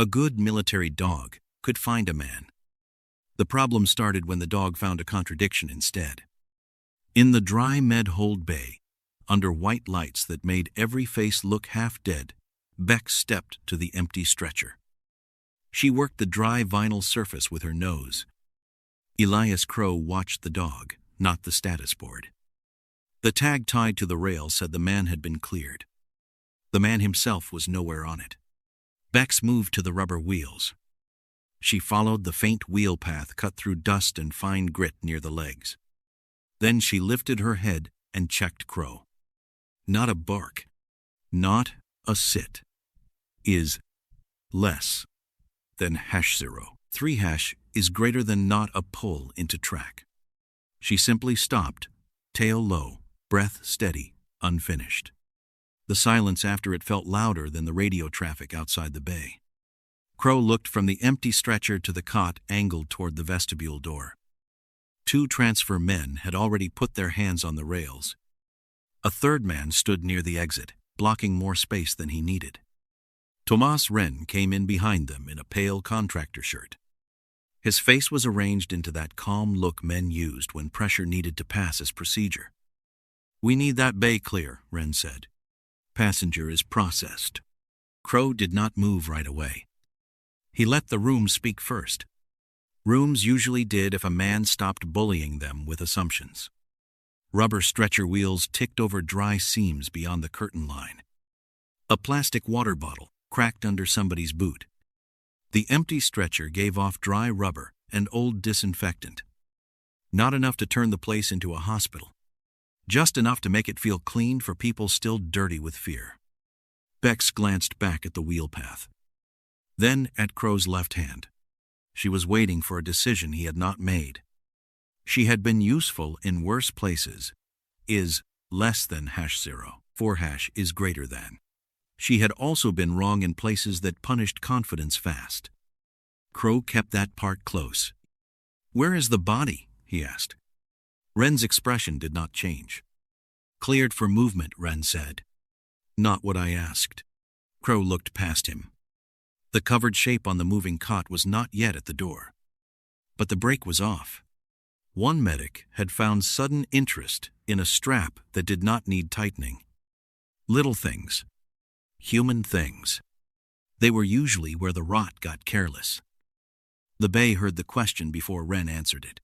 A good military dog could find a man. The problem started when the dog found a contradiction instead. In the dry med-hold bay, under white lights that made every face look half dead, Beck stepped to the empty stretcher. She worked the dry vinyl surface with her nose. Elias Crow watched the dog, not the status board. The tag tied to the rail said the man had been cleared. The man himself was nowhere on it. Beck's moved to the rubber wheels. She followed the faint wheel path cut through dust and fine grit near the legs. Then she lifted her head and checked Crow. Not a bark, not a sit, is less than #0. 3# is greater than not a pull into track. She simply stopped, tail low, breath steady, unfinished. The silence after it felt louder than the radio traffic outside the bay. Crow looked from the empty stretcher to the cot angled toward the vestibule door. 2 transfer men had already put their hands on the rails. A third man stood near the exit, blocking more space than he needed. Tomas Ren came in behind them in a pale contractor shirt. His face was arranged into that calm look men used when pressure needed to pass as procedure. "We need that bay clear," Ren said. "Passenger is processed." Crow did not move right away. He let the room speak first. Rooms usually did if a man stopped bullying them with assumptions. Rubber stretcher wheels ticked over dry seams beyond the curtain line. A plastic water bottle cracked under somebody's boot. The empty stretcher gave off dry rubber and old disinfectant. Not enough to turn the place into a hospital. Just enough to make it feel clean for people still dirty with fear. Bex glanced back at the wheel path. Then at Crow's left hand. She was waiting for a decision he had not made. She had been useful in worse places. Is less than #0. 4# is greater than. She had also been wrong in places that punished confidence fast. Crow kept that part close. "Where is the body?" he asked. Ren's expression did not change. "Cleared for movement," Ren said. "Not what I asked." Crow looked past him. The covered shape on the moving cot was not yet at the door. But the brake was off. One medic had found sudden interest in a strap that did not need tightening. Little things. Human things. They were usually where the rot got careless. The bay heard the question before Ren answered it.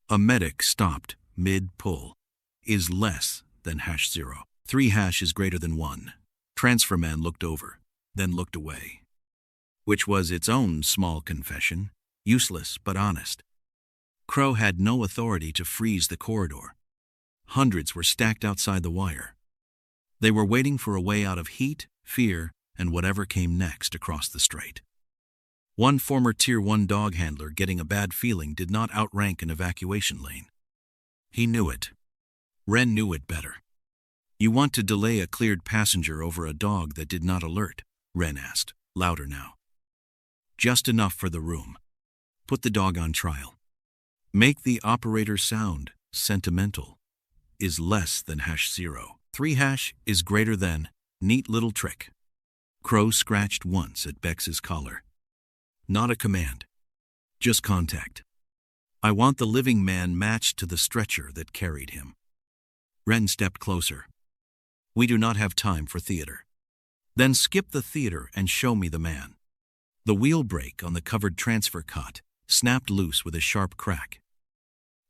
A medic stopped mid-pull. Is less than #0. 3# is greater than 1. Transferman looked over, then looked away. Which was its own small confession, useless but honest. Crow had no authority to freeze the corridor. Hundreds were stacked outside the wire. They were waiting for a way out of heat, fear, and whatever came next across the strait. One former Tier 1 dog handler getting a bad feeling did not outrank an evacuation lane. He knew it. Ren knew it better. "You want to delay a cleared passenger over a dog that did not alert?" Ren asked, louder now. "Just enough for the room. Put the dog on trial. Make the operator sound sentimental. Is less than #0. 3# is greater than. Neat little trick." Crow scratched once at Bex's collar. "Not a command. Just contact. I want the living man matched to the stretcher that carried him." Ren stepped closer. "We do not have time for theater." "Then skip the theater and show me the man." The wheel brake on the covered transfer cot snapped loose with a sharp crack.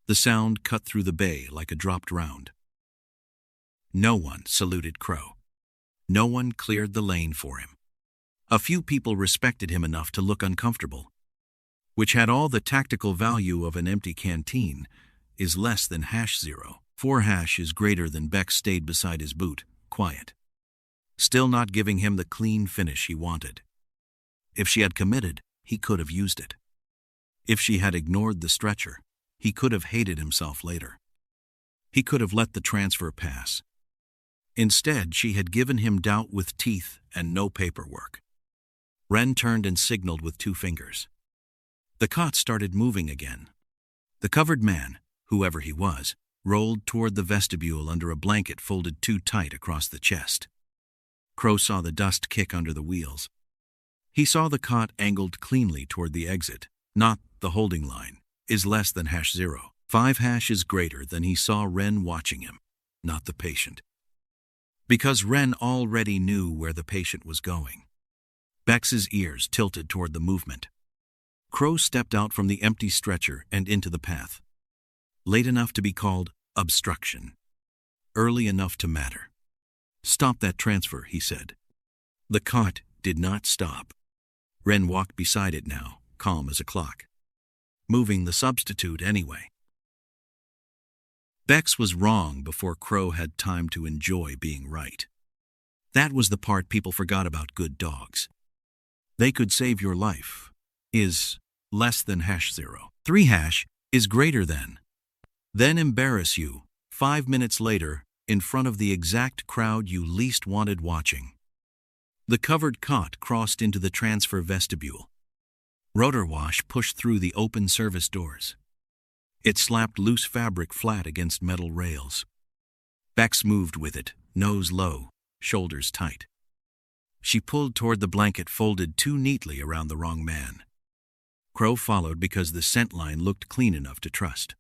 The sound cut through the bay like a dropped round. No one saluted Crow. No one cleared the lane for him. A few people respected him enough to look uncomfortable, which had all the tactical value of an empty canteen. Is less than #0. 4# is greater than. Beck stayed beside his boot, quiet, still not giving him the clean finish he wanted. If she had committed, he could have used it. If she had ignored the stretcher, he could have hated himself later. He could have let the transfer pass. Instead, she had given him doubt with teeth and no paperwork. Ren turned and signaled with 2 fingers. The cot started moving again. The covered man, whoever he was, rolled toward the vestibule under a blanket folded too tight across the chest. Crow saw the dust kick under the wheels. He saw the cot angled cleanly toward the exit, not the holding line, is less than #0. 5# is greater than he saw Ren watching him, not the patient. Because Ren already knew where the patient was going. Beck's ears tilted toward the movement. Crow stepped out from the empty stretcher and into the path. Late enough to be called obstruction. Early enough to matter. "Stop that transfer," he said. The cot did not stop. Ren walked beside it now, calm as a clock. Moving the substitute anyway. Beck's was wrong before Crow had time to enjoy being right. That was the part people forgot about good dogs. They could save your life. Is less than #0. 3# is greater than. Then embarrass you, 5 minutes later, in front of the exact crowd you least wanted watching. The covered cot crossed into the transfer vestibule. Rotor wash pushed through the open service doors. It slapped loose fabric flat against metal rails. Beck's moved with it, nose low, shoulders tight. She pulled toward the blanket folded too neatly around the wrong man. Crow followed because the scent line looked clean enough to trust.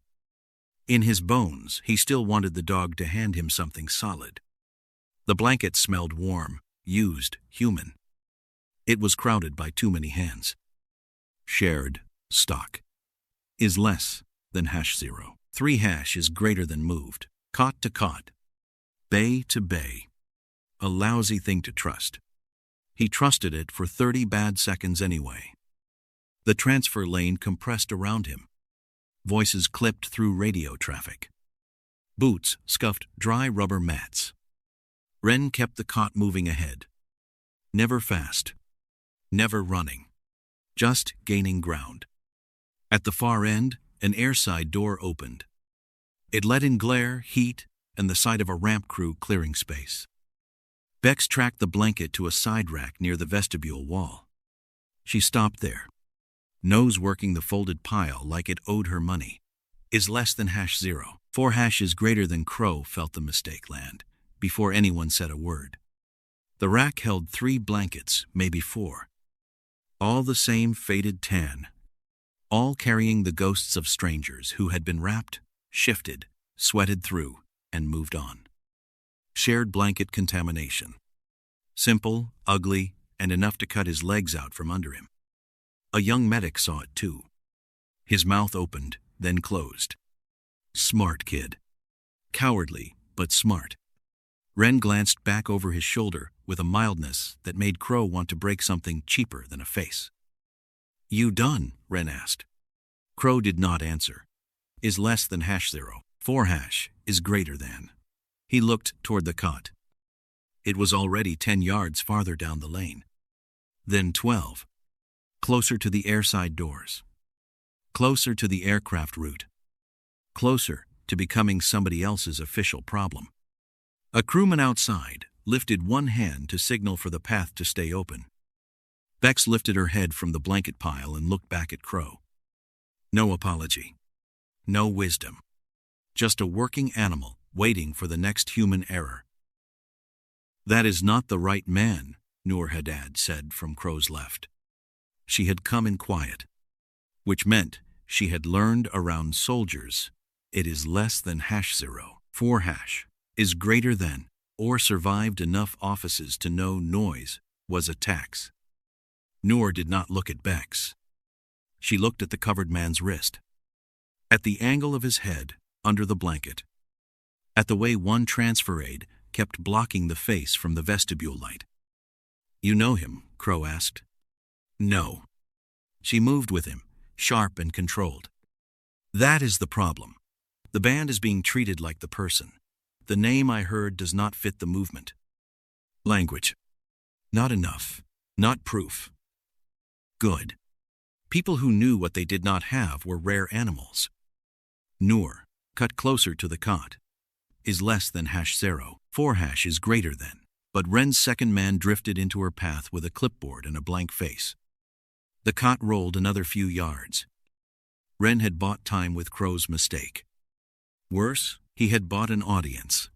In his bones, he still wanted the dog to hand him something solid. The blanket smelled warm, used, human. It was crowded by too many hands. Shared stock is less than #0. 3# is greater than moved, cot to cot, bay to bay. A lousy thing to trust. He trusted it for 30 bad seconds anyway. The transfer lane compressed around him. Voices clipped through radio traffic. Boots scuffed dry rubber mats. Ren kept the cot moving ahead. Never fast. Never running. Just gaining ground. At the far end, an airside door opened. It let in glare, heat, and the sight of a ramp crew clearing space. Bex tracked the blanket to a side rack near the vestibule wall. She stopped there, nose working the folded pile like it owed her money. Is less than #0. 4# is greater than. Crow felt the mistake land, before anyone said a word. The rack held 3 blankets, maybe 4. All the same faded tan. All carrying the ghosts of strangers who had been wrapped, shifted, sweated through, and moved on. Shared blanket contamination. Simple, ugly, and enough to cut his legs out from under him. A young medic saw it too. His mouth opened, then closed. Smart kid. Cowardly, but smart. Ren glanced back over his shoulder with a mildness that made Crow want to break something cheaper than a face. "You done?" Ren asked. Crow did not answer. Is less than #0. 4# is greater than. He looked toward the cot. It was already 10 yards farther down the lane. Then 12. Closer to the airside doors. Closer to the aircraft route. Closer to becoming somebody else's official problem. A crewman outside lifted one hand to signal for the path to stay open. Bex lifted her head from the blanket pile and looked back at Crow. No apology. No wisdom. Just a working animal waiting for the next human error. "That is not the right man," Nur Haddad said from Crow's left. She had come in quiet, which meant she had learned around soldiers. It is less than #0. 4# is greater than, or survived enough offices to know noise was a tax. Nur did not look at Bex. She looked at the covered man's wrist. At the angle of his head, under the blanket. At the way one transfer aide kept blocking the face from the vestibule light. "You know him?" Crow asked. "No." She moved with him, sharp and controlled. "That is the problem. The band is being treated like the person. The name I heard does not fit the movement. Language. Not enough. Not proof. Good. People who knew what they did not have were rare animals." Nur, cut closer to the cot. Is less than #0. 4# is greater than. But Ren's second man drifted into her path with a clipboard and a blank face. The cot rolled another few yards. Ren had bought time with Crow's mistake. Worse, he had bought an audience.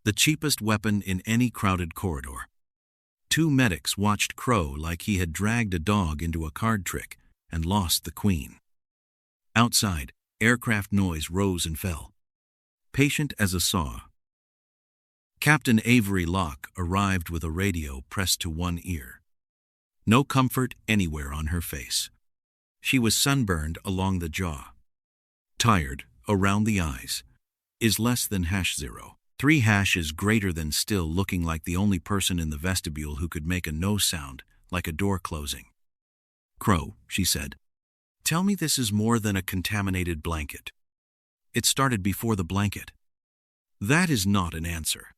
The cheapest weapon in any crowded corridor. 2 medics watched Crow like he had dragged a dog into a card trick and lost the queen. Outside, aircraft noise rose and fell. Patient as a saw. Captain Avery Locke arrived with a radio pressed to one ear. No comfort anywhere on her face. She was sunburned along the jaw. Tired, around the eyes. Is less than #0. 3 is greater than, still looking like the only person in the vestibule who could make a no sound, like a door closing. Crow, she said. Tell me this is more than a contaminated blanket. It started before the blanket. That is not an answer.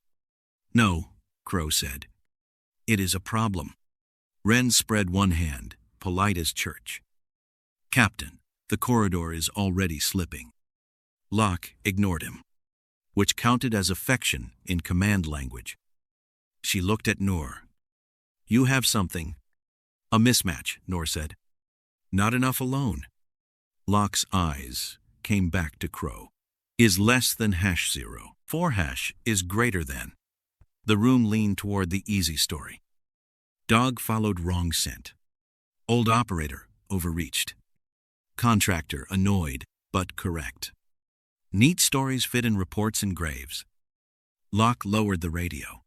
No, Crow said. It is a problem. Ren spread one hand, polite as church. Captain, the corridor is already slipping. Locke ignored him, which counted as affection in command language. She looked at Noor. You have something. A mismatch, Noor said. Not enough alone. Locke's eyes came back to Crow. Is less than #0. 4 is greater than. The room leaned toward the easy story. Dog followed wrong scent. Old operator overreached. Contractor annoyed, but correct. Neat stories fit in reports and graves. Locke lowered the radio.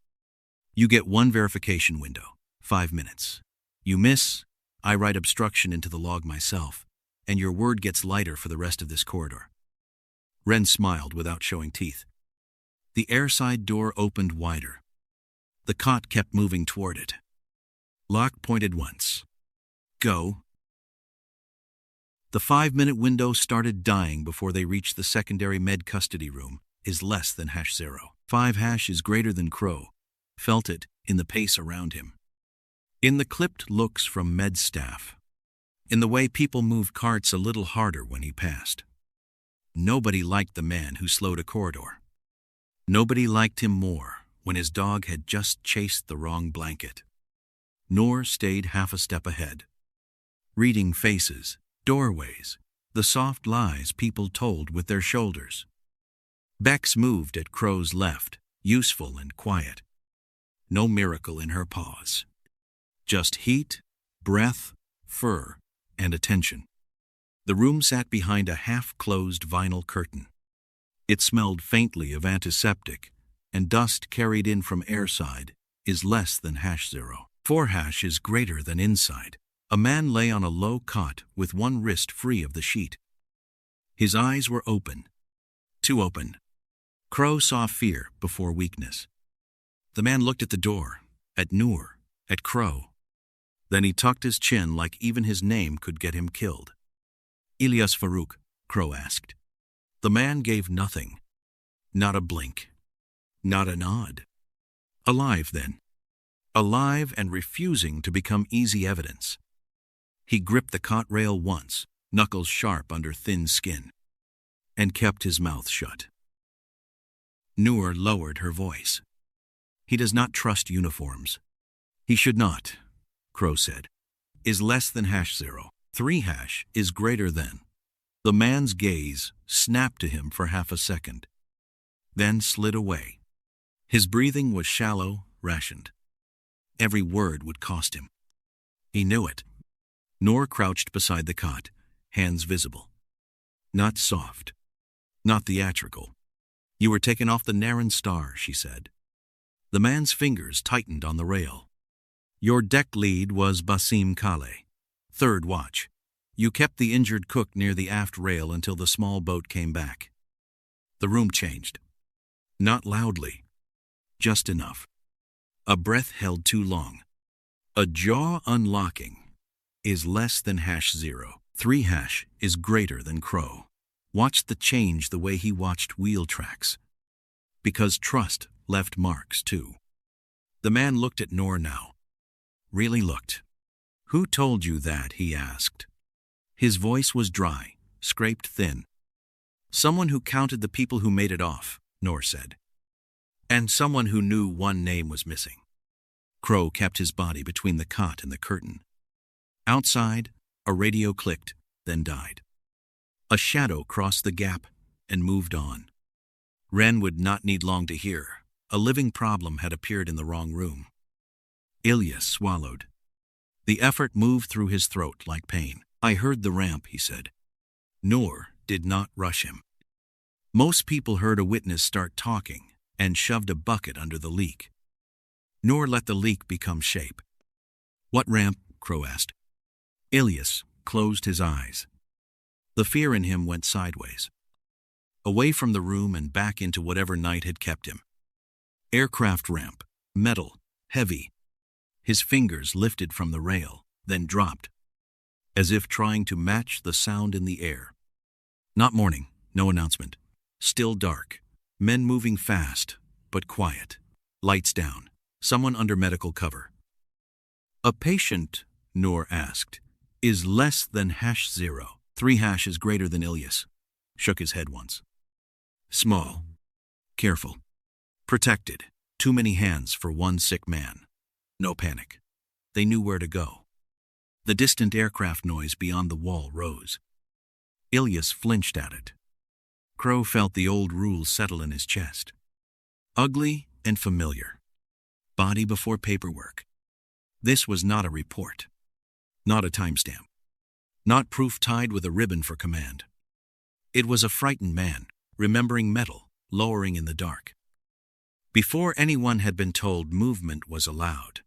You get 1 verification window, 5 minutes. You miss, I write obstruction into the log myself, and your word gets lighter for the rest of this corridor. Ren smiled without showing teeth. The airside door opened wider. The cot kept moving toward it. Locke pointed once. Go. The 5-minute window started dying before they reached the secondary med custody room. Is less than #0. 5 is greater than. Crow felt it in the pace around him. In the clipped looks from med staff. In the way people moved carts a little harder when he passed. Nobody liked the man who slowed a corridor. Nobody liked him more when his dog had just chased the wrong blanket. Noor stayed half a step ahead. Reading faces, doorways, the soft lies people told with their shoulders. Beck's moved at Crow's left, useful and quiet. No miracle in her pause. Just heat, breath, fur, and attention. The room sat behind a half-closed vinyl curtain. It smelled faintly of antiseptic, and dust carried in from airside. Is less than #0. 4 is greater than inside. A man lay on a low cot with one wrist free of the sheet. His eyes were open. Too open. Crow saw fear before weakness. The man looked at the door, at Noor, at Crow. Then he tucked his chin like even his name could get him killed. Ilyas Farouk, Crow asked. The man gave nothing. Not a blink. Not a nod. Alive, then. Alive and refusing to become easy evidence. He gripped the cot rail once, knuckles sharp under thin skin, and kept his mouth shut. Noor lowered her voice. He does not trust uniforms. He should not, Crow said. Is less than #0. 3 is greater than. The man's gaze snapped to him for half a second, then slid away. His breathing was shallow, rationed. Every word would cost him. He knew it. Noor crouched beside the cot, hands visible. Not soft. Not theatrical. You were taken off the Naren Star, she said. The man's fingers tightened on the rail. Your deck lead was Basim Kale. 3rd watch. You kept the injured cook near the aft rail until the small boat came back. The room changed. Not loudly. Just enough. A breath held too long. A jaw unlocking. Is less than #0. 3 is greater than. Crow watched the change the way he watched wheel tracks. Because trust left marks, too. The man looked at Noor now. Really looked. Who told you that? He asked. His voice was dry, scraped thin. Someone who counted the people who made it off, Noor said. And someone who knew one name was missing. Crow kept his body between the cot and the curtain. Outside, a radio clicked, then died. A shadow crossed the gap and moved on. Ren would not need long to hear. A living problem had appeared in the wrong room. Ilyas swallowed. The effort moved through his throat like pain. I heard the ramp, he said. Noor did not rush him. Most people heard a witness start talking and shoved a bucket under the leak. Noor let the leak become shape. What ramp? Crow asked. Ilyas closed his eyes. The fear in him went sideways, away from the room and back into whatever night had kept him. Aircraft ramp, metal, heavy. His fingers lifted from the rail, then dropped, as if trying to match the sound in the air. Not morning, no announcement. Still dark. Men moving fast, but quiet. Lights down. Someone under medical cover. A patient, Noor asked, is less than #0. 3 hash is greater than Ilyas. Shook his head once. Small. Careful. Protected. Too many hands for one sick man. No panic. They knew where to go. The distant aircraft noise beyond the wall rose. Ilyas flinched at it. Crow felt the old rules settle in his chest. Ugly and familiar. Body before paperwork. This was not a report. Not a timestamp. Not proof tied with a ribbon for command. It was a frightened man, remembering metal, lowering in the dark. Before anyone had been told movement was allowed.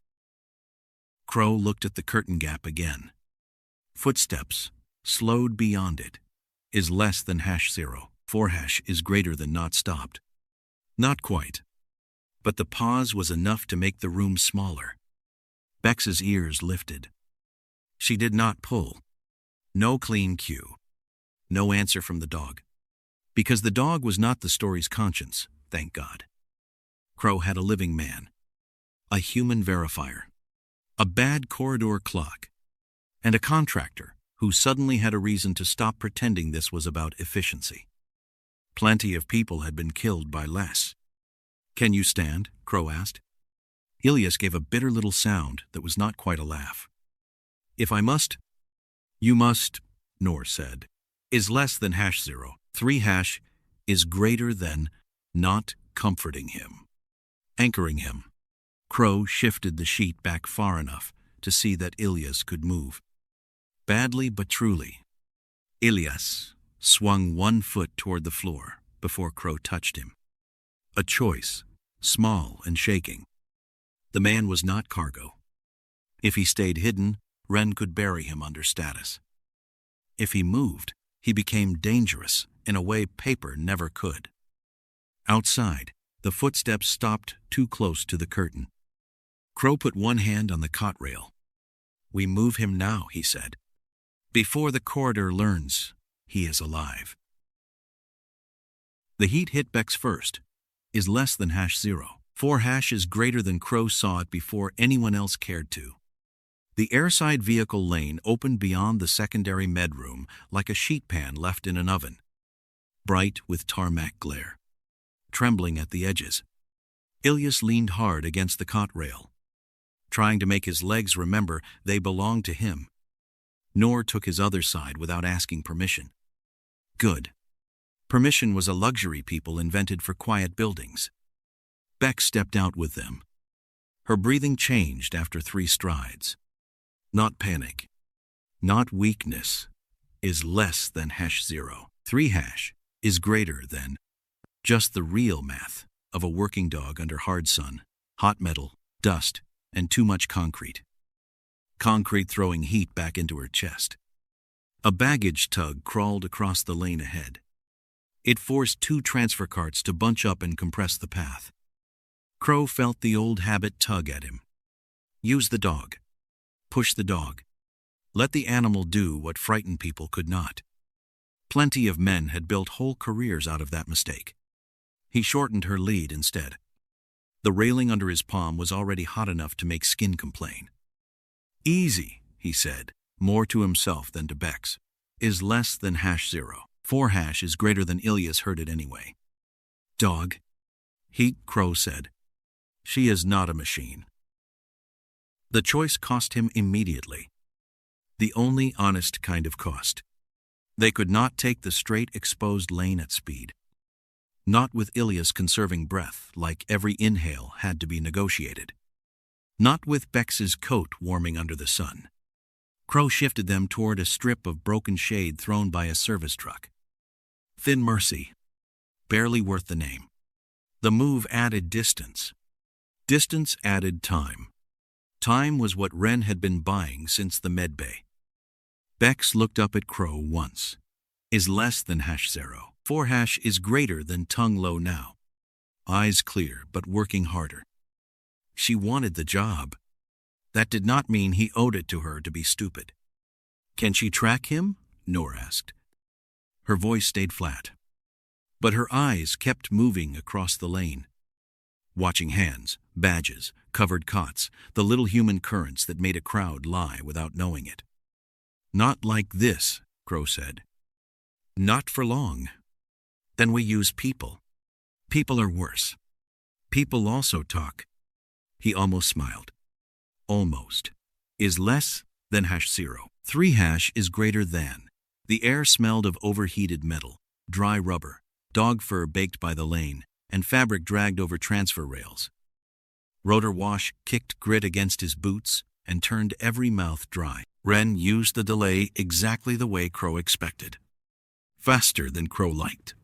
Crow looked at the curtain gap again. Footsteps, slowed beyond it, is less than #0. 4 hash is greater than not stopped. Not quite. But the pause was enough to make the room smaller. Beck's ears lifted. She did not pull. No clean cue. No answer from the dog. Because the dog was not the story's conscience, thank God. Crow had a living man. A human verifier. A bad corridor clock. And a contractor who suddenly had a reason to stop pretending this was about efficiency. Plenty of people had been killed by less. Can you stand? Crow asked. Ilyas gave a bitter little sound that was not quite a laugh. If I must, you must, Noor said, is less than #0. 3 hash is greater than not comforting him. Anchoring him. Crow shifted the sheet back far enough to see that Ilyas could move. Badly but truly. Ilyas swung 1 foot toward the floor before Crow touched him. A choice, small and shaking. The man was not cargo. If he stayed hidden, Ren could bury him under status. If he moved, he became dangerous in a way paper never could. Outside, the footsteps stopped too close to the curtain. Crow put one hand on the cot rail. We move him now, he said. Before the corridor learns he is alive. The heat hit Beck's first, is less than #0. 4 hash is greater than Crow saw it before anyone else cared to. The airside vehicle lane opened beyond the secondary med room like a sheet pan left in an oven. Bright with tarmac glare. Trembling at the edges. Ilyas leaned hard against the cot rail, trying to make his legs remember they belonged to him. Noor took his other side without asking permission. Good. Permission was a luxury people invented for quiet buildings. Beck stepped out with them. Her breathing changed after 3 strides. Not panic. Not weakness. Is less than #0. 3 hash is greater than just the real math of a working dog under hard sun, hot metal, dust, and too much concrete. Concrete throwing heat back into her chest. A baggage tug crawled across the lane ahead. It forced 2 transfer carts to bunch up and compress the path. Crow felt the old habit tug at him. Use the dog. Push the dog. Let the animal do what frightened people could not. Plenty of men had built whole careers out of that mistake. He shortened her lead instead. The railing under his palm was already hot enough to make skin complain. Easy, he said, more to himself than to Beck's, is less than #0. 4 hash is greater than Ilyas heard it anyway. Dog. He, Crow said. She is not a machine. The choice cost him immediately. The only honest kind of cost. They could not take the straight exposed lane at speed. Not with Ilyas conserving breath, like every inhale had to be negotiated. not with Beck's coat warming under the sun. Crow shifted them toward a strip of broken shade thrown by a service truck. Thin mercy, barely worth the name. The move added distance. Distance added time. Time was what Ren had been buying since the medbay. Bex looked up at Crow once. Is less than #0. 4# is greater than tongue low now. Eyes clear, but working harder. She wanted the job. That did not mean he owed it to her to be stupid. Can she track him? Noor asked. Her voice stayed flat. But her eyes kept moving across the lane. Watching hands, badges, covered cots, the little human currents that made a crowd lie without knowing it. Not like this, Crow said. Not for long. Then we use people. People are worse. People also talk. He almost smiled. Almost. Is less than #0. 3# is greater than. The air smelled of overheated metal, dry rubber, dog fur baked by the lane, and fabric dragged over transfer rails. Rotor wash kicked grit against his boots and turned every mouth dry. Ren used the delay exactly the way Crow expected. Faster than Crow liked.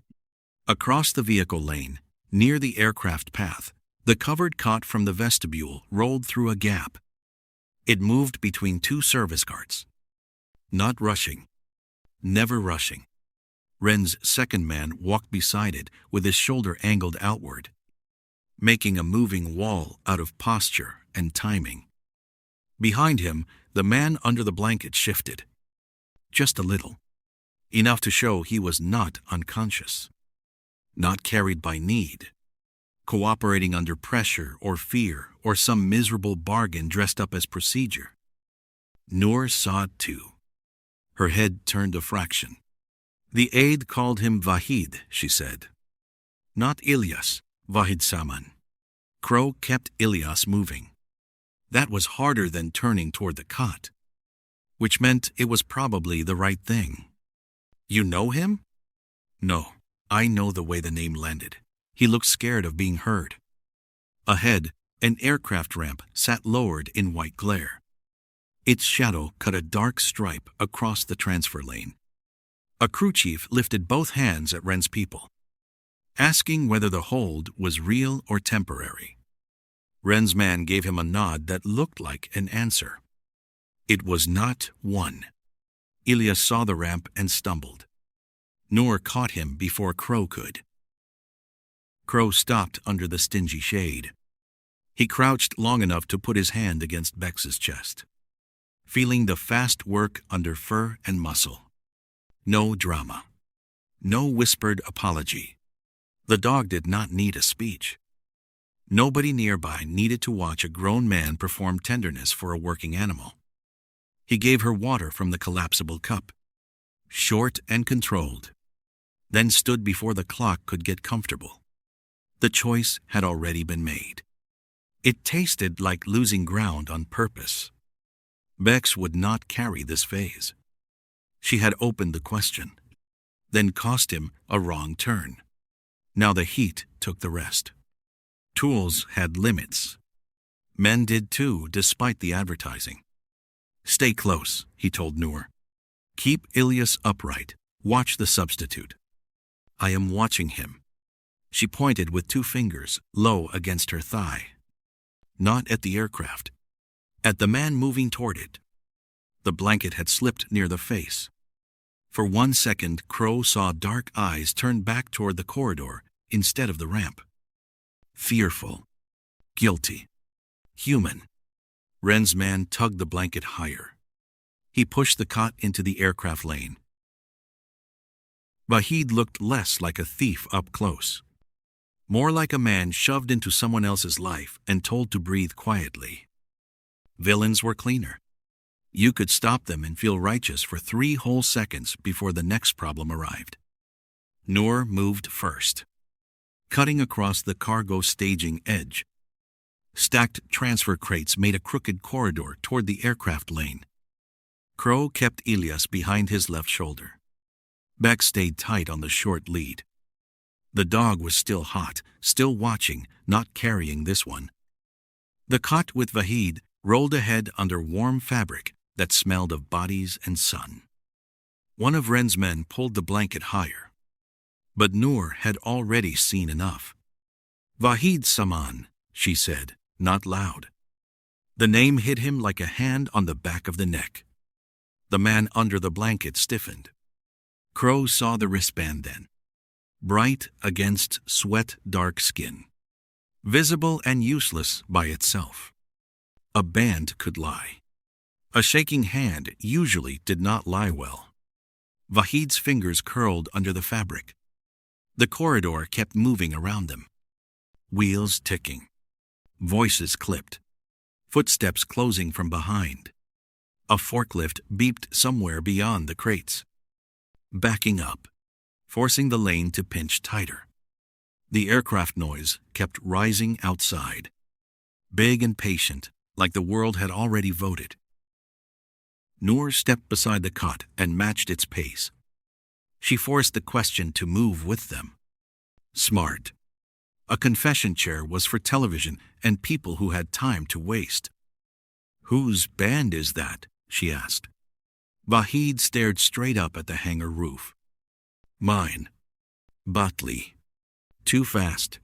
Across the vehicle lane, near the aircraft path, the covered cot from the vestibule rolled through a gap. It moved between two service carts. Not rushing. Never rushing. Ren's second man walked beside it with his shoulder angled outward, making a moving wall out of posture and timing. Behind him, the man under the blanket shifted. Just a little. Enough to show he was not unconscious. Not carried by need. Cooperating under pressure or fear or some miserable bargain dressed up as procedure. Noor saw it too. Her head turned a fraction. The aide called him Vahid, she said. Not Ilyas, Vahid Saman. Crow kept Ilyas moving. That was harder than turning toward the cot, which meant it was probably the right thing. You know him? No, I know the way the name landed. He looked scared of being heard. Ahead, an aircraft ramp sat lowered in white glare. Its shadow cut a dark stripe across the transfer lane. A crew chief lifted both hands at Ren's people, asking whether the hold was real or temporary. Ren's man gave him a nod that looked like an answer. It was not one. Ilyas saw the ramp and stumbled. Noor caught him before Crow could. Crow stopped under the stingy shade. He crouched long enough to put his hand against Bex's chest, feeling the fast work under fur and muscle. No drama. No whispered apology. The dog did not need a speech. Nobody nearby needed to watch a grown man perform tenderness for a working animal. He gave her water from the collapsible cup, short and controlled, then stood before the clock could get comfortable. The choice had already been made. It tasted like losing ground on purpose. Bex would not carry this phase. She had opened the question, then cost him a wrong turn. Now the heat took the rest. Tools had limits. Men did too, despite the advertising. Stay close, he told Noor. Keep Ilyas upright. Watch the substitute. I am watching him. She pointed with 2 fingers, low against her thigh. Not at the aircraft. At the man moving toward it. The blanket had slipped near the face. For 1 second, Crow saw dark eyes turn back toward the corridor instead of the ramp. Fearful. Guilty. Human. Ren's man tugged the blanket higher. He pushed the cot into the aircraft lane. Vahid looked less like a thief up close. More like a man shoved into someone else's life and told to breathe quietly. Villains were cleaner. You could stop them and feel righteous for 3 whole seconds before the next problem arrived. Noor moved first, cutting across the cargo staging edge. Stacked transfer crates made a crooked corridor toward the aircraft lane. Crow kept Ilyas behind his left shoulder. Beck stayed tight on the short lead. The dog was still hot, still watching, not carrying this one. The cot with Vahid rolled ahead under warm fabric that smelled of bodies and sun. One of Ren's men pulled the blanket higher, but Noor had already seen enough. "Vahid Saman," she said, not loud. The name hit him like a hand on the back of the neck. The man under the blanket stiffened. Crow saw the wristband then, bright against sweat-dark skin, visible and useless by itself. A band could lie. A shaking hand usually did not lie well. Vahid's fingers curled under the fabric. The corridor kept moving around them. Wheels ticking. Voices clipped. Footsteps closing from behind. A forklift beeped somewhere beyond the crates. Backing up, forcing the lane to pinch tighter. The aircraft noise kept rising outside, big and patient, like the world had already voted. Noor stepped beside the cot and matched its pace. She forced the question to move with them. Smart. A confession chair was for television and people who had time to waste. "Whose band is that?" she asked. Vahid stared straight up at the hangar roof. "Mine. Batley. Too fast.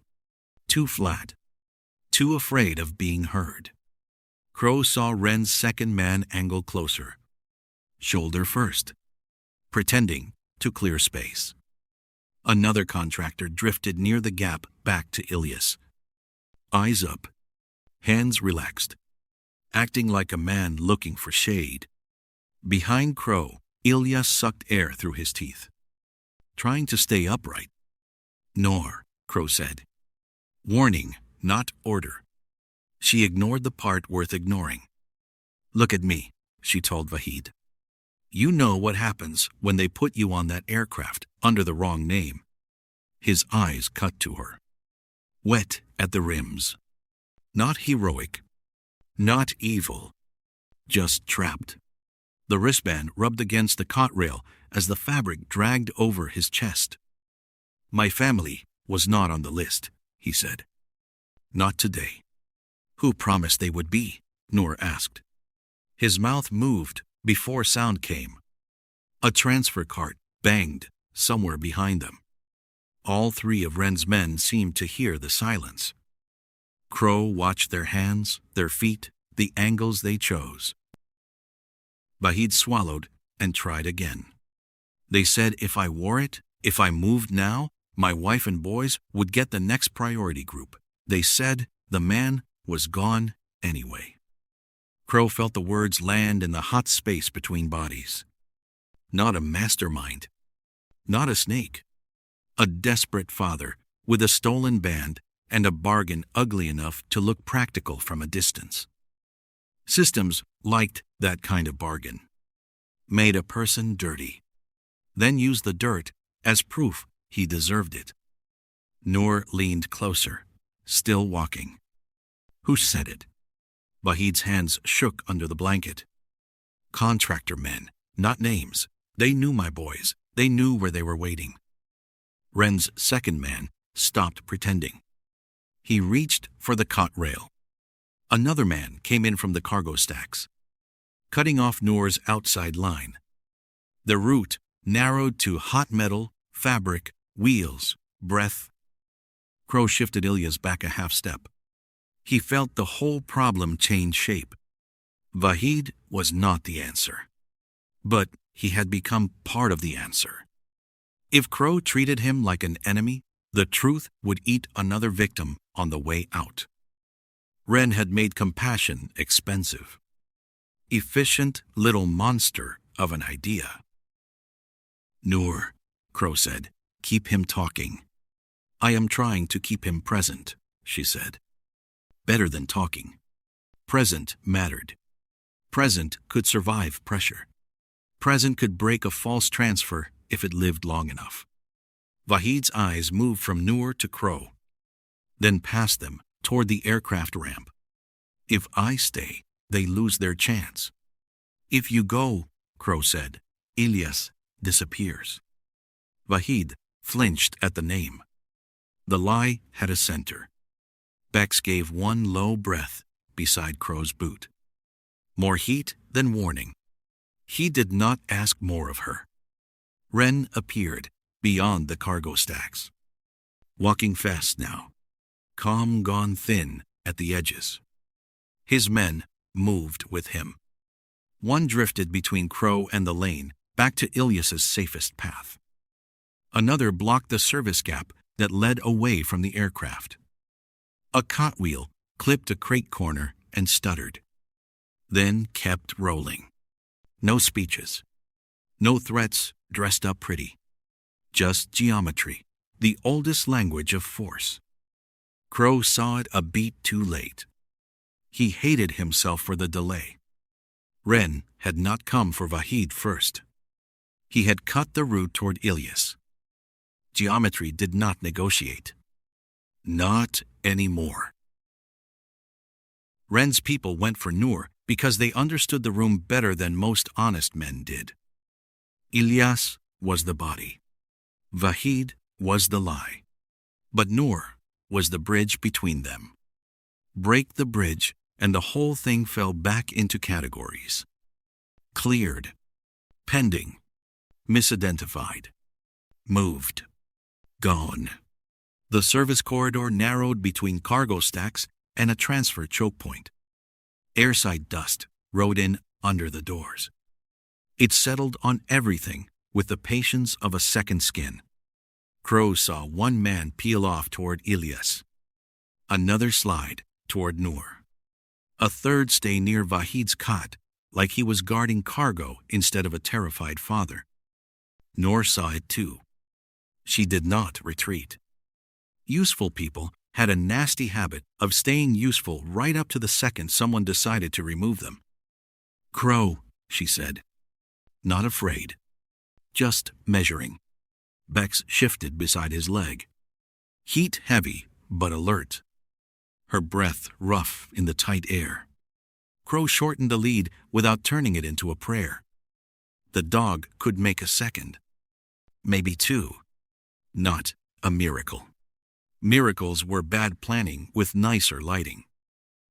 Too flat. Too afraid of being heard." Crow saw Ren's second man angle closer. Shoulder first. Pretending to clear space. Another contractor drifted near the gap back to Ilyas. Eyes up. Hands relaxed. Acting like a man looking for shade. Behind Crow, Ilyas sucked air through his teeth, trying to stay upright. "Noor," Crow said. "Warning, not order." She ignored the part worth ignoring. "Look at me," she told Vahid. "You know what happens when they put you on that aircraft under the wrong name." His eyes cut to her. Wet at the rims. Not heroic. Not evil. Just trapped. The wristband rubbed against the cot rail as the fabric dragged over his chest. "My family was not on the list," he said. "Not today." "Who promised they would be?" Noor asked. His mouth moved before sound came. A transfer cart banged somewhere behind them. All three of Ren's men seemed to hear the silence. Crow watched their hands, their feet, the angles they chose. Vahid swallowed and tried again. "They said if I wore it, if I moved now, my wife and boys would get the next priority group. They said the man was gone anyway." Crow felt the words land in the hot space between bodies. Not a mastermind. Not a snake. A desperate father with a stolen band and a bargain ugly enough to look practical from a distance. Systems liked that kind of bargain. Made a person dirty. Then used the dirt as proof he deserved it. Noor leaned closer, still walking. "Who said it?" Vahid's hands shook under the blanket. "Contractor men, not names. They knew my boys. They knew where they were waiting." Ren's second man stopped pretending. He reached for the cot rail. Another man came in from the cargo stacks, cutting off Noor's outside line. The route narrowed to hot metal, fabric, wheels, breath. Crow shifted Ilyas back a half step. He felt the whole problem change shape. Vahid was not the answer, but he had become part of the answer. If Crow treated him like an enemy, the truth would eat another victim on the way out. Ren had made compassion expensive. Efficient little monster of an idea. "Noor," Crow said, "keep him talking." "I am trying to keep him present," she said. Better than talking. Present mattered. Present could survive pressure. Present could break a false transfer if it lived long enough. Vahid's eyes moved from Noor to Crow, then past them toward the aircraft ramp. "If I stay, they lose their chance. If you go," Crow said, "Ilyas disappears." Vahid flinched at the name. The lie had a center. Beck gave one low breath beside Crow's boot. More heat than warning. He did not ask more of her. Ren appeared beyond the cargo stacks. Walking fast now, calm gone thin at the edges. His men moved with him. One drifted between Crow and the lane, back to Ilyas's safest path. Another blocked the service gap that led away from the aircraft. A cot wheel clipped a crate corner and stuttered, then kept rolling. No speeches. No threats dressed up pretty. Just geometry, the oldest language of force. Crow saw it a beat too late. He hated himself for the delay. Ren had not come for Vahid first. He had cut the route toward Ilyas. Geometry did not negotiate. Not anymore. Ren's people went for Noor because they understood the room better than most honest men did. Ilyas was the body. Vahid was the lie. But Noor was the bridge between them. Break the bridge, and the whole thing fell back into categories. Cleared. Pending. Misidentified. Moved. Gone. The service corridor narrowed between cargo stacks and a transfer choke point. Airside dust rode in under the doors. It settled on everything with the patience of a second skin. Crow saw one man peel off toward Ilyas. Another slide toward Noor. A third stay near Vahid's cot, like he was guarding cargo instead of a terrified father. Noor saw it too. She did not retreat. Useful people had a nasty habit of staying useful right up to the second someone decided to remove them. "Crow," she said. Not afraid. Just measuring. Beck's shifted beside his leg. Heat heavy, but alert. Her breath rough in the tight air. Crow shortened the lead without turning it into a prayer. The dog could make a second. Maybe two. Not a miracle. Miracles were bad planning with nicer lighting.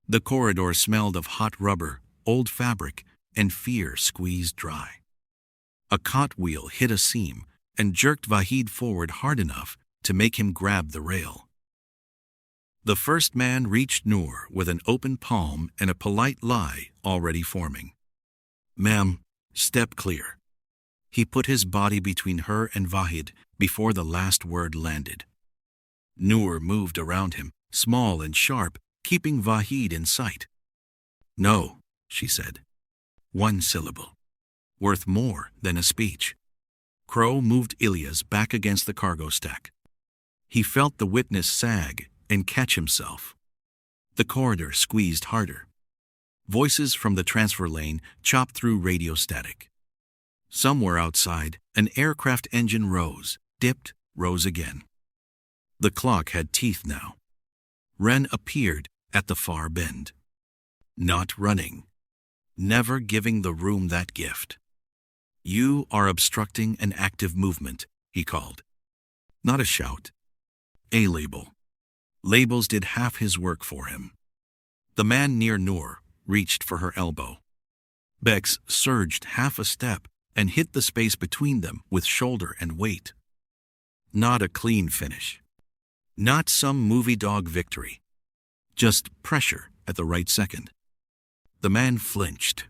The corridor smelled of hot rubber, old fabric, and fear squeezed dry. A cot wheel hit a seam and jerked Vahid forward hard enough to make him grab the rail. The first man reached Noor with an open palm and a polite lie already forming. "Ma'am, step clear." He put his body between her and Vahid before the last word landed. Noor moved around him, small and sharp, keeping Vahid in sight. "No," she said. One syllable. Worth more than a speech. Crow moved Ilyas back against the cargo stack. He felt the witness sag and catch himself. The corridor squeezed harder. Voices from the transfer lane chopped through radio static. Somewhere outside, an aircraft engine rose, dipped, rose again. The clock had teeth now. Ren appeared at the far bend. Not running. Never giving the room that gift. "You are obstructing an active movement," he called. Not a shout. A label. Labels did half his work for him. The man near Noor reached for her elbow. Beck's surged half a step and hit the space between them with shoulder and weight. Not a clean finish. Not some movie dog victory. Just pressure at the right second. The man flinched.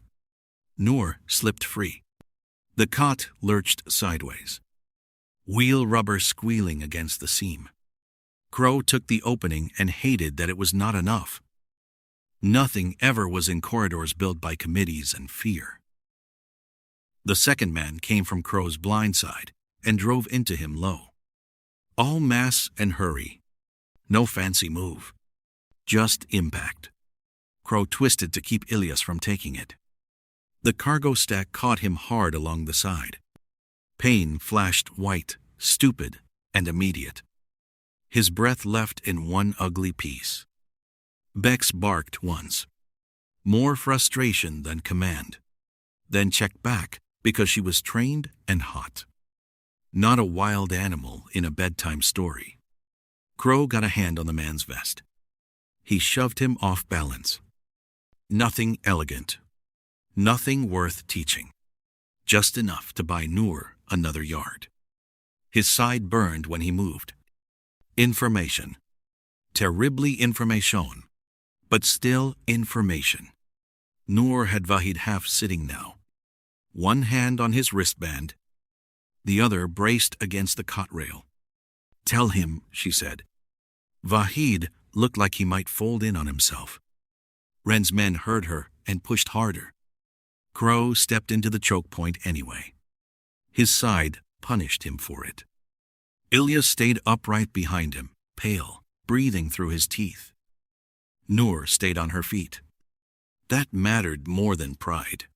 Noor slipped free. The cot lurched sideways. Wheel rubber squealing against the seam. Crow took the opening and hated that it was not enough. Nothing ever was in corridors built by committees and fear. The second man came from Crow's blind side and drove into him low. All mass and hurry. No fancy move. Just impact. Crow twisted to keep Ilyas from taking it. The cargo stack caught him hard along the side. Pain flashed white, stupid, and immediate. His breath left in one ugly piece. Beck's barked once. More frustration than command. Then checked back because she was trained and hot. Not a wild animal in a bedtime story. Crow got a hand on the man's vest. He shoved him off balance. Nothing elegant. Nothing worth teaching. Just enough to buy Noor another yard. His side burned when he moved. Information. Terribly information. But still information. Noor had Vahid half sitting now. One hand on his wristband, the other braced against the cot rail. "Tell him," she said. Vahid looked like he might fold in on himself. Ren's men heard her and pushed harder. Crow stepped into the choke point anyway. His side punished him for it. Ilyas stayed upright behind him, pale, breathing through his teeth. Noor stayed on her feet. That mattered more than pride.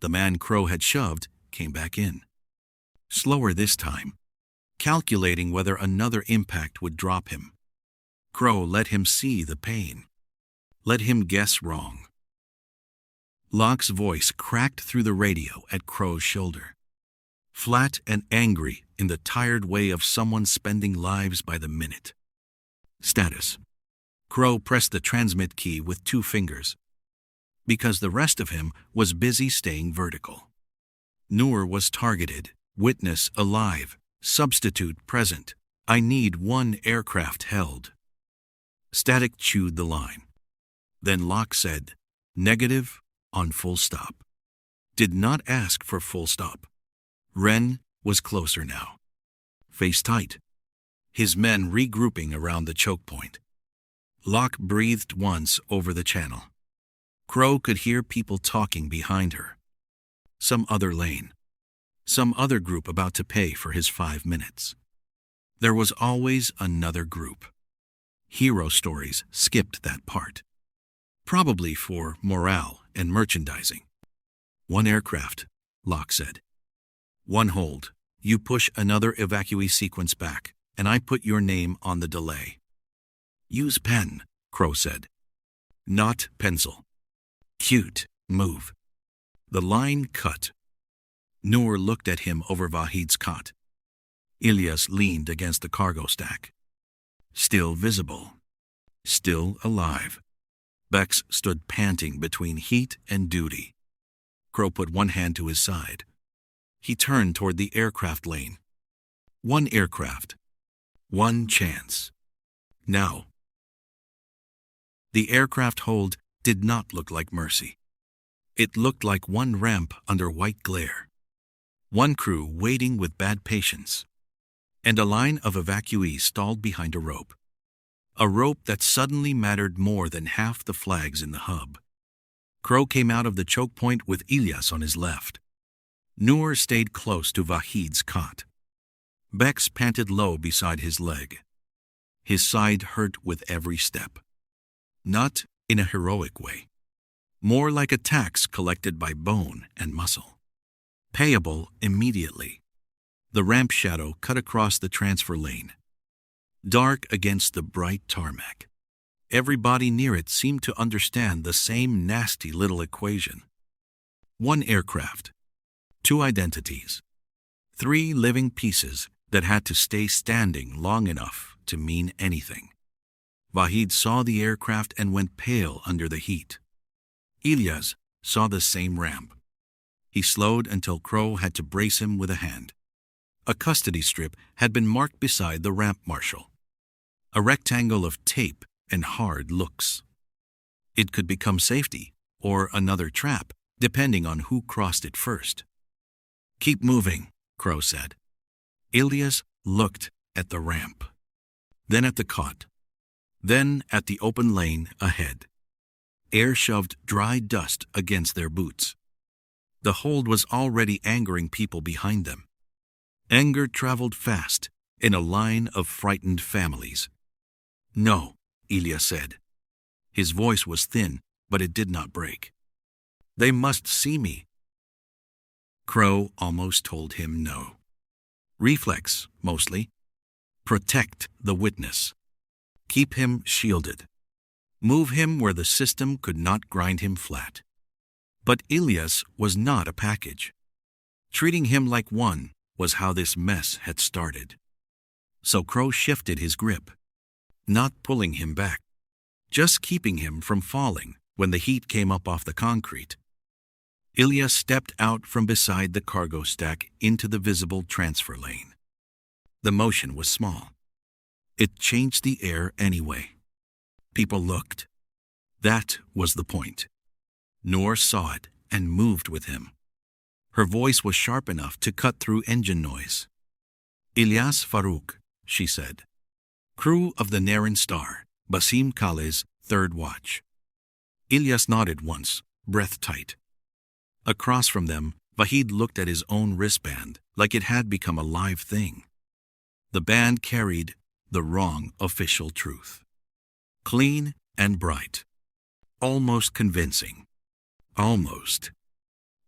The man Crow had shoved came back in. Slower this time, calculating whether another impact would drop him. Crow let him see the pain. Let him guess wrong. Locke's voice cracked through the radio at Crow's shoulder. Flat and angry in the tired way of someone spending lives by the minute. Status. Crow pressed the transmit key with 2 fingers, because the rest of him was busy staying vertical. Noor was targeted, witness alive, substitute present. I need 1 aircraft held. Static chewed the line. Then Locke said, negative on full stop. Did not ask for full stop. Ren was closer now. Face tight. His men regrouping around the choke point. Locke breathed once over the channel. Crow could hear people talking behind her. Some other lane. Some other group about to pay for his 5 minutes. There was always another group. Hero stories skipped that part. Probably for morale and merchandising. 1 aircraft, Locke said. 1 hold. You push another evacuee sequence back, and I put your name on the delay. Use pen, Crow said. Not pencil. Cute. Move. The line cut. Noor looked at him over Vahid's cot. Ilyas leaned against the cargo stack. Still visible. Still alive. Beck stood panting between heat and duty. Crow put 1 hand to his side. He turned toward the aircraft lane. 1 aircraft. 1 chance. Now. The aircraft hold did not look like mercy. It looked like 1 ramp under white glare. 1 crew waiting with bad patience. And a line of evacuees stalled behind a rope. A rope that suddenly mattered more than half the flags in the hub. Crow came out of the choke point with Ilyas on his left. Noor stayed close to Vahid's cot. Beck panted low beside his leg. His side hurt with every step. Not in a heroic way. More like a tax collected by bone and muscle. Payable immediately. The ramp shadow cut across the transfer lane. Dark against the bright tarmac. Everybody near it seemed to understand the same nasty little equation. 1 aircraft. 2 identities. 3 living pieces that had to stay standing long enough to mean anything. Vahid saw the aircraft and went pale under the heat. Ilyas saw the same ramp. He slowed until Crow had to brace him with a hand. A custody strip had been marked beside the ramp marshal. A rectangle of tape and hard looks. It could become safety or another trap, depending on who crossed it first. Keep moving, Crow said. Ilyas looked at the ramp, then at the cot, then at the open lane ahead. Air shoved dry dust against their boots. The hold was already angering people behind them. Anger traveled fast in a line of frightened families. No, Ilyas said. His voice was thin, but it did not break. They must see me. Crow almost told him no. Reflex, mostly. Protect the witness. Keep him shielded. Move him where the system could not grind him flat. But Ilyas was not a package. Treating him like one was how this mess had started. So Crow shifted his grip, not pulling him back, just keeping him from falling When the heat came up off the concrete, Ilyas stepped out from beside the cargo stack into the visible transfer lane. The motion was small. It changed the air anyway. People looked. That was the point. Noor saw it and moved with him. Her voice was sharp enough to cut through engine noise. "Elias Farouk," she said. "Crew of the Naren Star, Basim Khaleh's third watch." Ilyas nodded once, breath tight. Across from them, Vahid looked at his own wristband like it had become a live thing. The band carried the wrong official truth. Clean and bright. Almost convincing. Almost.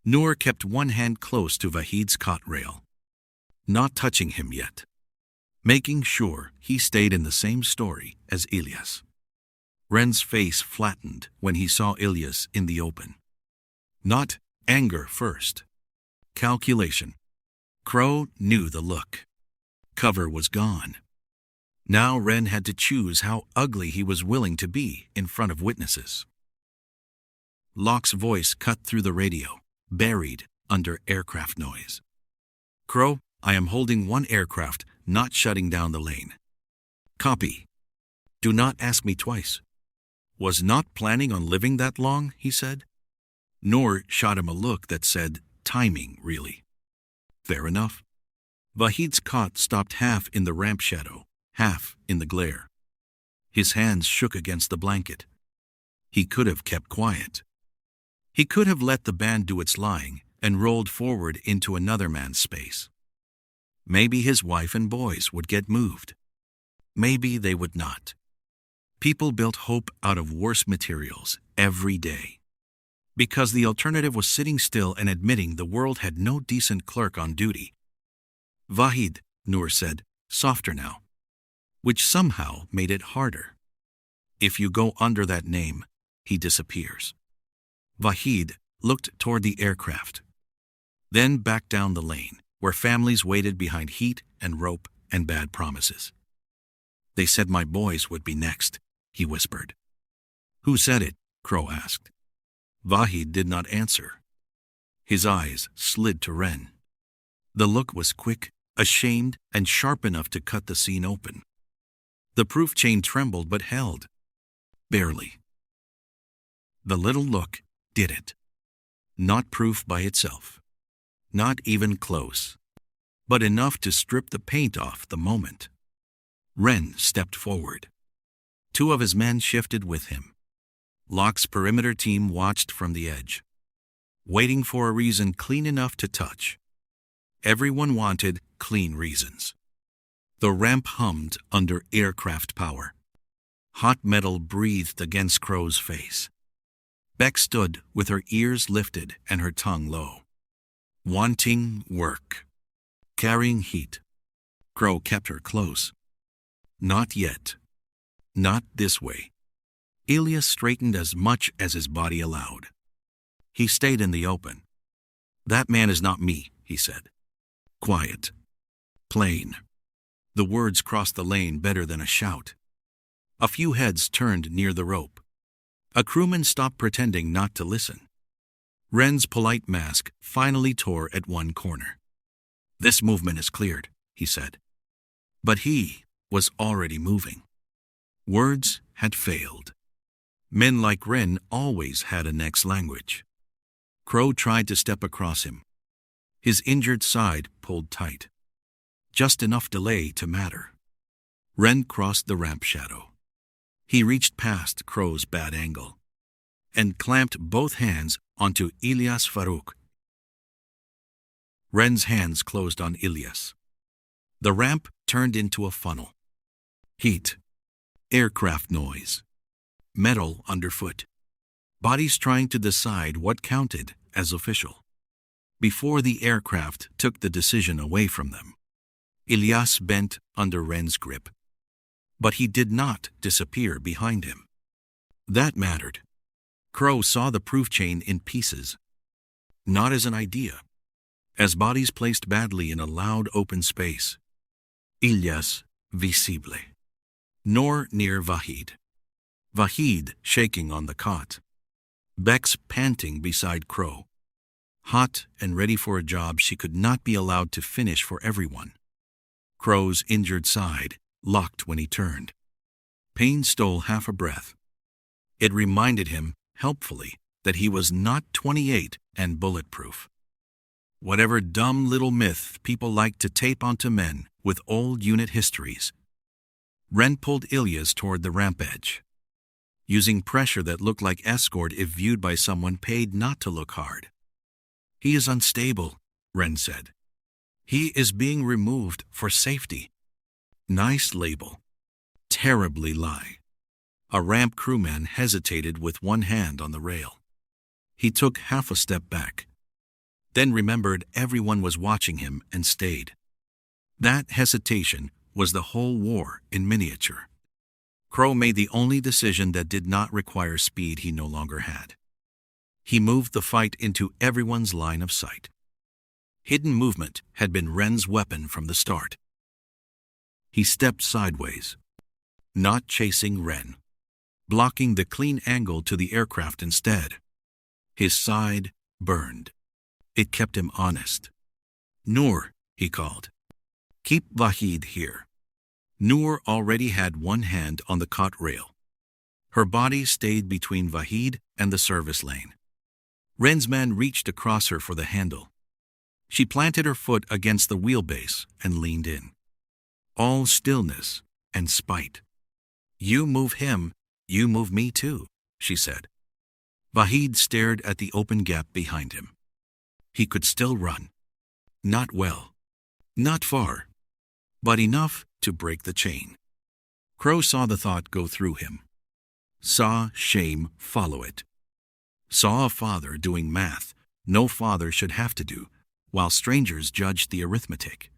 Noor kept one hand close to Vahid's cot rail, not touching him yet, making sure he stayed in the same story as Ilyas. Ren's face flattened when he saw Ilyas in the open. Not anger first. Calculation. Crow knew the look. Cover was gone. Now Ren had to choose how ugly he was willing to be in front of witnesses. Locke's voice cut through the radio, buried under aircraft noise. "Crow, I am holding one aircraft, not shutting down the lane." "Copy. Do not ask me twice." "Was not planning on living that long," he said. Noor shot him a look that said, "Timing, really." "Fair enough." Vahid's cot stopped half in the ramp shadow, half in the glare. His hands shook against the blanket. He could have kept quiet. He could have let the band do its lying and rolled forward into another man's space. Maybe his wife and boys would get moved. Maybe they would not. People built hope out of worse materials every day. Because the alternative was sitting still and admitting the world had no decent clerk on duty. "Vahid," Noor said, softer now, which somehow made it harder. "If you go under that name, he disappears." Vahid looked toward the aircraft, then back down the lane, where families waited behind heat and rope and bad promises. "They said my boys would be next," he whispered. "Who said it?" Crow asked. Vahid did not answer. His eyes slid to Ren. The look was quick, ashamed, and sharp enough to cut the scene open. The proof chain trembled but held. Barely. The little look did it. Not proof by itself. Not even close. But enough to strip the paint off the moment. Ren stepped forward. Two of his men shifted with him. Locke's perimeter team watched from the edge, waiting for a reason clean enough to touch. Everyone wanted clean reasons. The ramp hummed under aircraft power. Hot metal breathed against Crow's face. Beck stood with her ears lifted and her tongue low. Wanting work. Carrying heat. Crow kept her close. Not yet. Not this way. Ilyas straightened as much as his body allowed. He stayed in the open. "That man is not me," he said. Quiet. Plain. The words crossed the lane better than a shout. A few heads turned near the rope. A crewman stopped pretending not to listen. Ren's polite mask finally tore at one corner. "This movement is cleared," he said. But he was already moving. Words had failed. Men like Ren always had a next language. Crow tried to step across him. His injured side pulled tight. Just enough delay to matter. Ren crossed the ramp shadow. He reached past Crow's bad angle and clamped both hands onto Elias Farouk. Ren's hands closed on Ilyas. The ramp turned into a funnel. Heat. Aircraft noise. Metal underfoot. Bodies trying to decide what counted as official. Before the aircraft took the decision away from them, Ilyas bent under Ren's grip. But he did not disappear behind him. That mattered. Crow saw the proof chain in pieces. Not as an idea. As bodies placed badly in a loud open space. Ilyas visible. Nor near Vahid. Vahid shaking on the cot. Beck's panting beside Crow, hot and ready for a job she could not be allowed to finish for everyone. Crow's injured side locked when he turned. Pain stole half a breath. It reminded him, helpfully, that he was not 28 and bulletproof. Whatever dumb little myth people like to tape onto men with old unit histories. Ren pulled Ilyas toward the ramp edge, using pressure that looked like escort if viewed by someone paid not to look hard. "He is unstable," Ren said. "He is being removed for safety." Nice label. Terribly lie. A ramp crewman hesitated with one hand on the rail. He took half a step back, then remembered everyone was watching him and stayed. That hesitation was the whole war in miniature. Crow made the only decision that did not require speed he no longer had. He moved the fight into everyone's line of sight. Hidden movement had been Ren's weapon from the start. He stepped sideways, not chasing Ren, blocking the clean angle to the aircraft instead. His side burned. It kept him honest. "Noor," he called. "Keep Vahid here." Noor already had one hand on the cot rail. Her body stayed between Vahid and the service lane. Ren's man reached across her for the handle. She planted her foot against the wheelbase and leaned in. All stillness and spite. "You move him, you move me too," she said. Vahid stared at the open gap behind him. He could still run. Not well. Not far. But enough to break the chain. Crow saw the thought go through him. Saw shame follow it. Saw a father doing math no father should have to do, while strangers judged the arithmetic.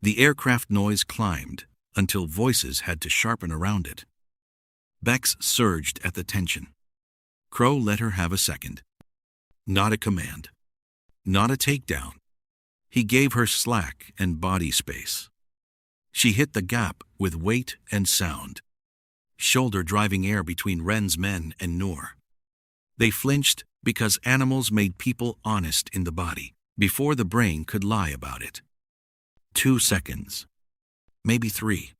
The aircraft noise climbed until voices had to sharpen around it. Beck's surged at the tension. Crow let her have a second. Not a command. Not a takedown. He gave her slack and body space. She hit the gap with weight and sound, shoulder driving air between Ren's men and Noor. They flinched because animals made people honest in the body before the brain could lie about it. 2 seconds. Maybe 3.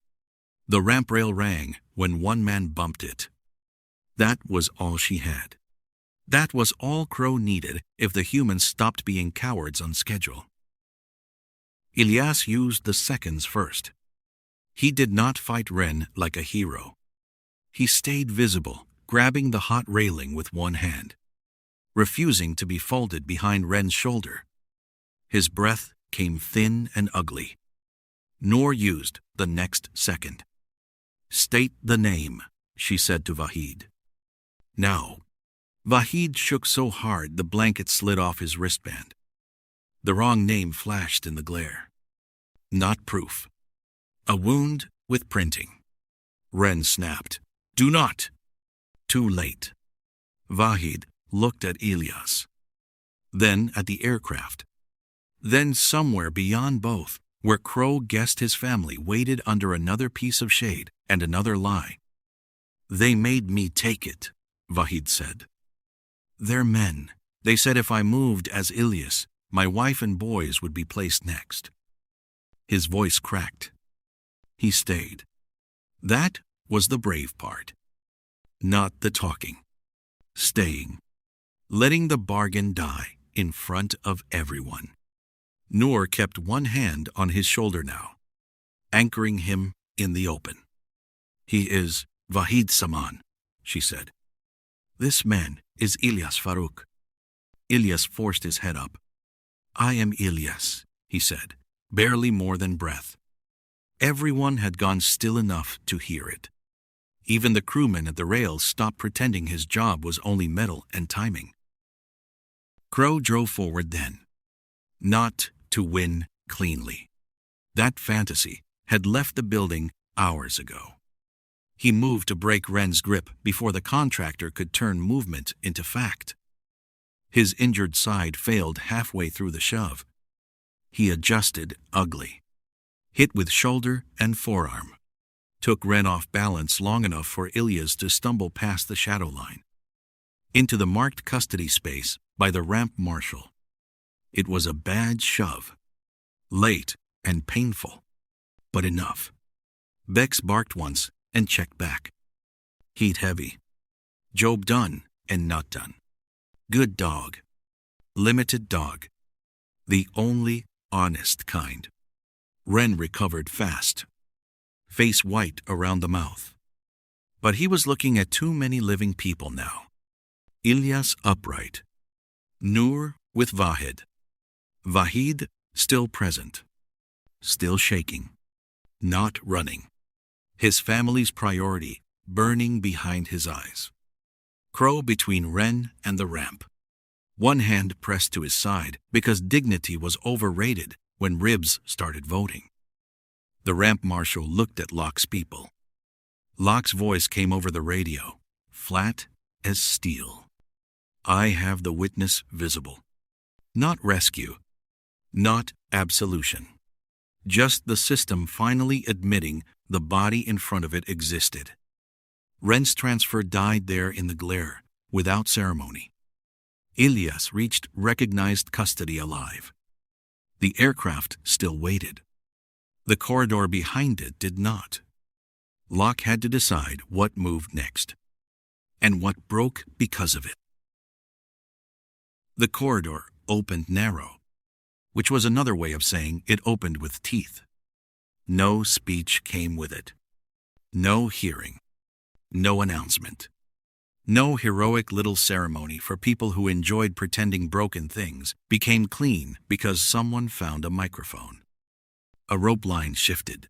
The ramp rail rang when one man bumped it. That was all she had. That was all Crow needed if the humans stopped being cowards on schedule. Ilyas used the seconds first. He did not fight Ren like a hero. He stayed visible, grabbing the hot railing with one hand, refusing to be folded behind Ren's shoulder. His breath came thin and ugly. Noor used the next second. "State the name," she said to Vahid. "Now." Vahid shook so hard the blanket slid off his wristband. The wrong name flashed in the glare. Not proof. A wound with printing. Ren snapped. "Do not." Too late. Vahid looked at Ilyas, then at the aircraft, then somewhere beyond both, where Crow guessed his family waited under another piece of shade and another lie. "They made me take it," Vahid said. "They're men. They said if I moved as Ilyas, my wife and boys would be placed next." His voice cracked. He stayed. That was the brave part. Not the talking. Staying. Letting the bargain die in front of everyone. Noor kept one hand on his shoulder now, anchoring him in the open. "He is Vahid Saman," she said. "This man is Ilyas Farouk." Ilyas forced his head up. "I am Ilyas," he said, barely more than breath. Everyone had gone still enough to hear it. Even the crewmen at the rails stopped pretending his job was only metal and timing. Crow drove forward then. Not to win cleanly. That fantasy had left the building hours ago. He moved to break Ren's grip before the contractor could turn movement into fact. His injured side failed halfway through the shove. He adjusted ugly. Hit with shoulder and forearm. Took Ren off balance long enough for Ilyas to stumble past the shadow line. into the marked custody space by the ramp marshal. It was a bad shove. Late and painful, but enough. Bex barked once and checked back. Heat heavy. Job done and not done. Good dog. Limited dog. The only honest kind. Ren recovered fast. Face white around the mouth. But he was looking at too many living people now. Ilyas upright. Noor with Vahid. Vahid still present. Still shaking. Not running. His family's priority burning behind his eyes. Crow between Ren and the ramp. One hand pressed to his side because dignity was overrated when ribs started voting. The ramp marshal looked at Locke's people. Locke's voice came over the radio, flat as steel. I have the witness visible. Not rescue. Not absolution. Just the system finally admitting the body in front of it existed. Ren's transfer died there in the glare, without ceremony. Ilyas reached recognized custody alive. The aircraft still waited. The corridor behind it did not. Locke had to decide what moved next, and what broke because of it. The corridor opened narrow, which was another way of saying it opened with teeth. No speech came with it. No hearing. No announcement. No heroic little ceremony for people who enjoyed pretending broken things became clean because someone found a microphone. A rope line shifted.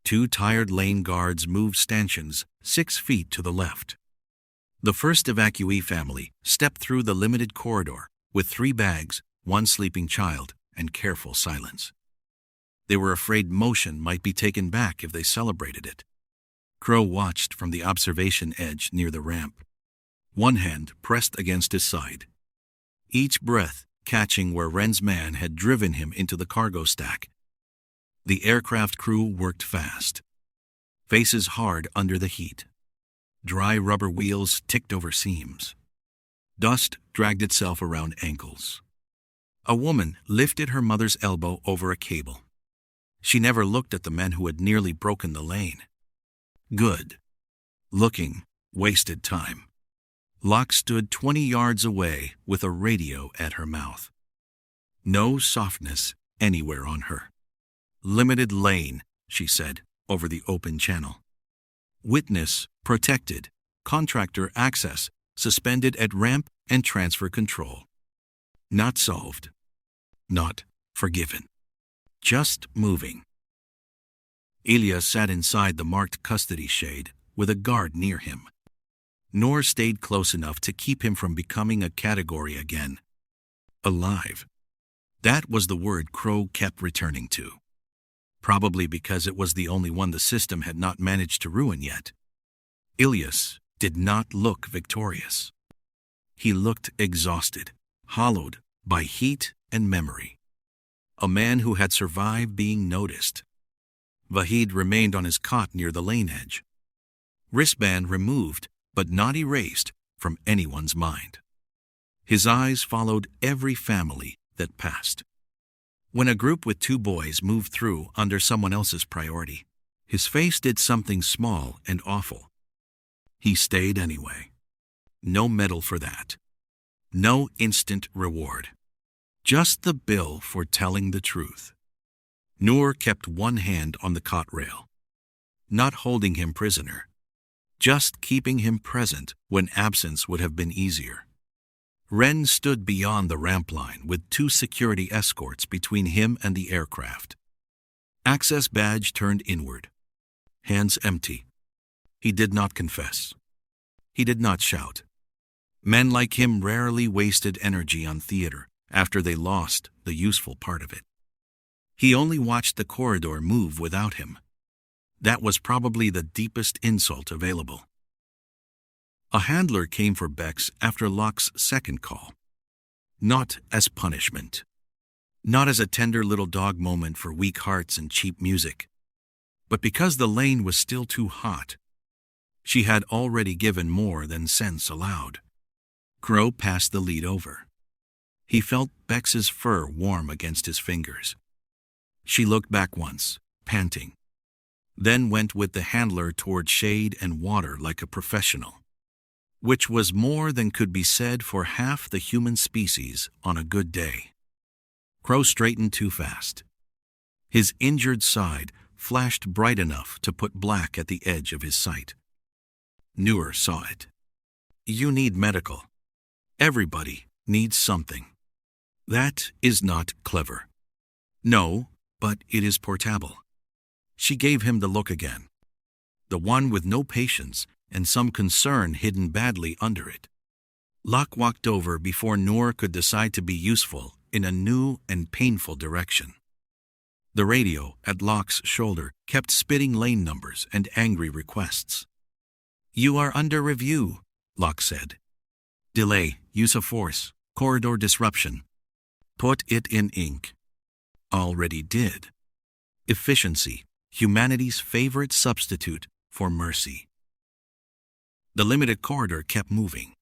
2 tired lane guards moved stanchions 6 feet to the left. The first evacuee family stepped through the limited corridor with 3 bags, 1 sleeping child, and careful silence. They were afraid motion might be taken back if they celebrated it. Crow watched from the observation edge near the ramp. One hand pressed against his side. Each breath catching where Ren's man had driven him into the cargo stack. The aircraft crew worked fast. Faces hard under the heat. Dry rubber wheels ticked over seams. Dust dragged itself around ankles. A woman lifted her mother's elbow over a cable. She never looked at the men who had nearly broken the lane. Good. Looking wasted time. Locke stood 20 yards away with a radio at her mouth. No softness anywhere on her. Limited lane, she said, over the open channel. Witness protected. Contractor access suspended at ramp and transfer control. Not solved. Not forgiven. Just moving. Ilyas sat inside the marked custody shade with a guard near him. Noor stayed close enough to keep him from becoming a category again. Alive. That was the word Crow kept returning to. Probably because it was the only one the system had not managed to ruin yet. Ilyas did not look victorious. He looked exhausted, hollowed by heat and memory. A man who had survived being noticed. Vahid remained on his cot near the lane edge. Wristband removed, but not erased, from anyone's mind. His eyes followed every family that passed. When a group with 2 boys moved through under someone else's priority, his face did something small and awful. He stayed anyway. No medal for that. No instant reward. Just the bill for telling the truth. Noor kept one hand on the cot rail, not holding him prisoner, just keeping him present when absence would have been easier. Ren stood beyond the ramp line with 2 security escorts between him and the aircraft. Access badge turned inward. Hands empty. He did not confess. He did not shout. Men like him rarely wasted energy on theater after they lost the useful part of it. He only watched the corridor move without him. That was probably the deepest insult available. A handler came for Beck's after Locke's second call. Not as punishment. Not as a tender little dog moment for weak hearts and cheap music. But because the lane was still too hot. She had already given more than sense allowed. Crow passed the lead over. He felt Beck's fur warm against his fingers. She looked back once, panting, then went with the handler toward shade and water like a professional, which was more than could be said for half the human species on a good day. Crow straightened too fast. His injured side flashed bright enough to put black at the edge of his sight. Noor saw it. You need medical. Everybody needs something. That is not clever. No, but it is portable. She gave him the look again, the one with no patience and some concern hidden badly under it. Locke walked over before Noor could decide to be useful in a new and painful direction. The radio at Locke's shoulder kept spitting lane numbers and angry requests. You are under review, Locke said. Delay, use of force, corridor disruption. Put it in ink. Already did. Efficiency, humanity's favorite substitute for mercy. The limited corridor kept moving.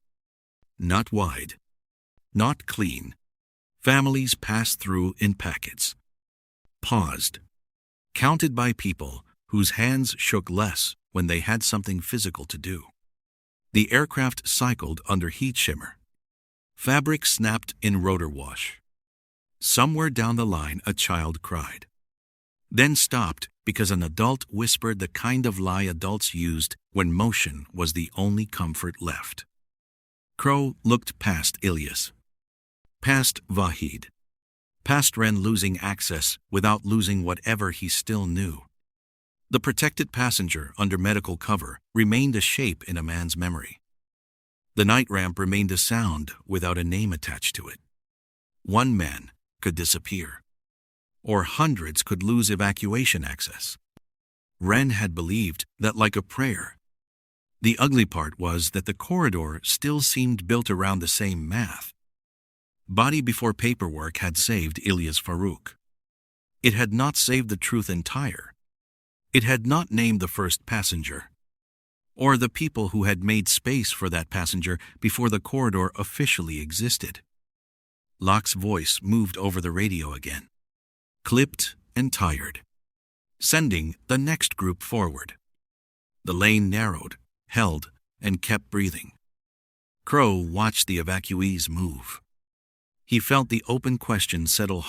Not wide. Not clean. Families passed through in packets. Paused. Counted by people whose hands shook less when they had something physical to do. The aircraft cycled under heat shimmer. Fabric snapped in rotor wash. Somewhere down the line a child cried. Then stopped because an adult whispered the kind of lie adults used when motion was the only comfort left. Crow looked past Ilyas. Past Vahid. Past Ren losing access without losing whatever he still knew. The protected passenger under medical cover remained a shape in a man's memory. The night ramp remained a sound without a name attached to it. One man could disappear, or hundreds could lose evacuation access. Ren had believed that like a prayer. The ugly part was that the corridor still seemed built around the same math. Body before paperwork had saved Ilyas Farouk. It had not saved the truth entire. It had not named the first passenger, or the people who had made space for that passenger before the corridor officially existed. Locke's voice moved over the radio again, clipped and tired, sending the next group forward. The lane narrowed, held, and kept breathing. Crow watched the evacuees move. He felt the open question settle